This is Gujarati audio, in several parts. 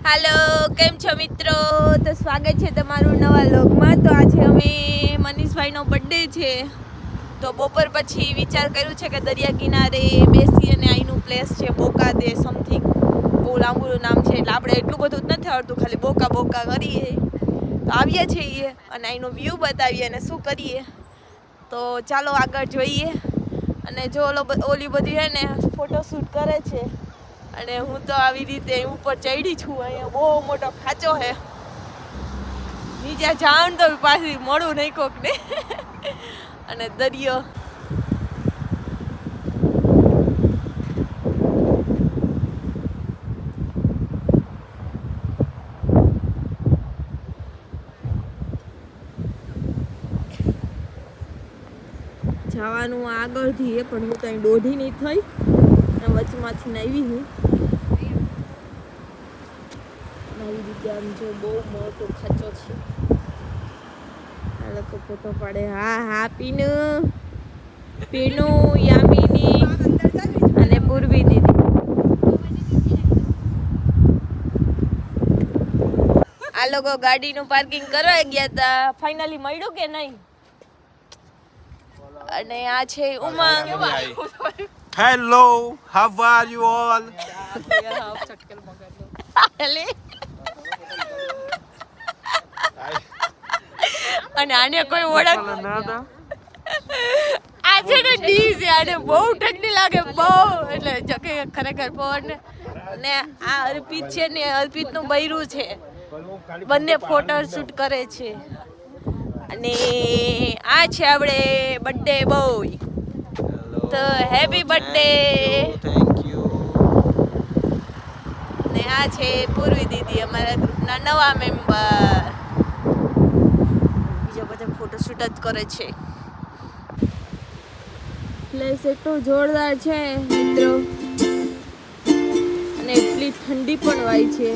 હાલો, કેમ છો મિત્રો? તો સ્વાગત છે તમારું નવા વ્લોગમાં. તો આજે અમે મનીષભાઈનો બર્થડે છે, તો બપોર પછી વિચાર કર્યું છે કે દરિયા કિનારે બેસી અને અહીંનું પ્લેસ છે બોકા દે સમથિંગ, બહુ લાંબુ નામ છે એટલે આપણે એટલું બધું જ નથી આવડતું, ખાલી બોકા બોકા કરીએ. તો આવીએ છીએ અને અહીંનો વ્યૂ બતાવીએ અને શું કરીએ. તો ચાલો આગળ જોઈએ. અને જો ઓલી બધી હે ને ફોટોશૂટ કરે છે અને હું તો આવી રીતે ઉપર ચડી છું. અહીંયા બહુ મોટો ખાંચો છે, નીચે જાઉં તો પાછી મળું નહીં કોકને. અને દરિયો જવાનું આગળથી એ પણ હું કંઈ દોઢી નહીં થઈ, વચમાંથી નાવી હું આવી રીતે. આમ જો બહુ મોટો ખાંચો છે, આ લોકો ફોટો પાડે. હા હા, પીનું યામિની અને પૂર્વી દીદી. આ લોકો ગાડીનું પાર્કિંગ કરવા ગયા હતા, ફાઇનલી મળ્યું કે નહીં. અને આ છે ઉમંગ. Hello, how are you all? અને આને કોઈ ઓળખ આ છે ને ડી છે, આને બહુ ઠંડી લાગે બહુ, એટલે જકે ખરેખર પવન. ને આ અર્પિત છે ને, અર્પિતનું બૈરું છે, બંને ફોટો શૂટ કરે છે. અને આ છે આપણે બર્થડે બોય. તો હેપી બર્થડે. Thank you. ને આ છે પૂર્વી દીદી, અમારા ગ્રુપના નવા મેમ્બર. બીજા બધા ફોટોશૂટ જ કરે છે. પ્લેસ એટલું જોરદાર છે મિત્રો, અને એટલી ઠંડી પણ વાય છે.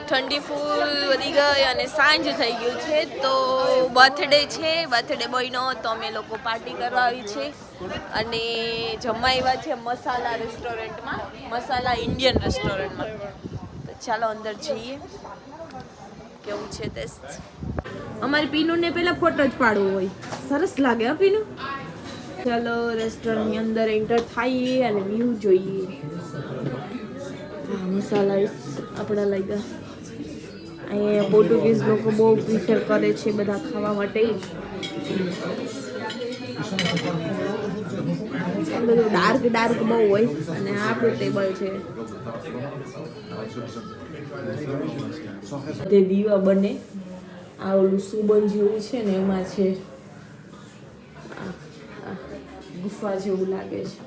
ઠંડી ફૂલ વધી ગઈ અને સાંજ થઈ ગયું છે. તો બર્થડે છે, બર્થડે બોયનો, તો અમે લોકો પાર્ટી કરવા આવી છે. અને જમવા આવ્યા છે મસાલા રેસ્ટોરન્ટમાં, મસાલા ઇન્ડિયન રેસ્ટોરન્ટમાં. તો ચાલો અંદર જઈએ, કેવું છે ટેસ્ટ. અમારી પીનુને પહેલા ફોટો જ પાડવો હોય, સરસ લાગે હા પીનું. ચાલો રેસ્ટોરન્ટની અંદર એન્ટર થઈએ અને વ્યૂ જોઈએ. મસાલા આપણા લાગ્યા. અહીંયા પોર્ટુગીઝ લોકો બહુ પ્રિફર કરે છે બધા ખાવા માટે. બધું ડાર્ક ડાર્ક બહુ હોય. અને આ આપણું ટેબલ છે, તે દીવા બને. આ ઓલું સુબન જેવું છે ને એમાં છે, ગુફા જેવું લાગે છે.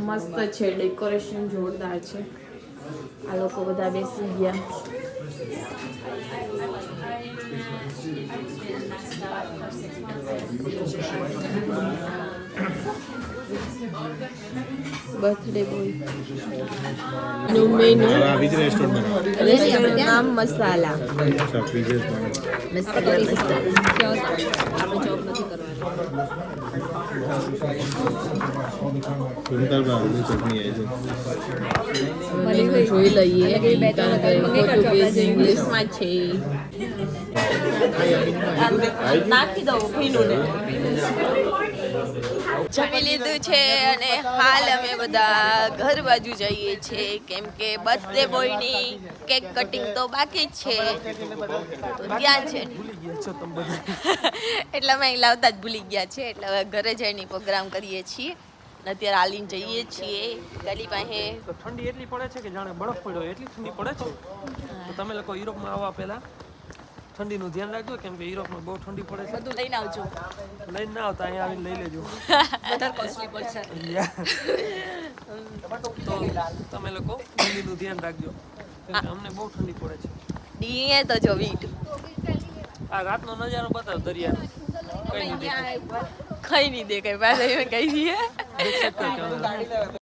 મસ્ત છે, ડેકોરેશન જોરદાર છે. આ લોકો બધા બેસી ગયા. બર્થડે બોય નું મેનુ રેસ્ટોરન્ટ નામ મસાલા જોઈ લઈએ ઇંગ્લિશમાં છે નાખી દઉં ભીનું ને જમી લીધું છે અને હાલ અમે બધા ઘર બાજુ જઈએ છીએ કેમ કે બર્થડે બોયની કેક કટિંગ તો બાકી જ છે તો ત્યાં છે એટલે અમે અહીં લાવતા જ ભૂલી ગયા છે એટલે હવે ઘરે જઈને પ્રોગ્રામ કરીએ છીએ અને અત્યારે હાલીને જઈએ છીએ ગલી પાસે ઠંડી એટલી પડે છે કે જાણે બરફ પડ્યો એટલી ઠંડી પડે છે તો તમે લોકો યુરોપમાં આવવા પહેલા ઠંડીનું ધ્યાન રાખજો કેમ કે યુરોપમાં બહુ ઠંડી પડે છે બધું લઈને આવજો લઈને ના આવતા અહીંયા આવીને લઈ લેજો વધારે કોસ્ટલી પડશે તો તમે લોકો ઠંડીનું ધ્યાન રાખજો કેમ કે અમને બહુ ઠંડી પડે છે ડીએ તો જો વીટ આ રાતનો નજારો બતાવ દરિયાનો કઈ નહીં કઈ નહીં દેખાય પાછા કહી દઈએ દેખાય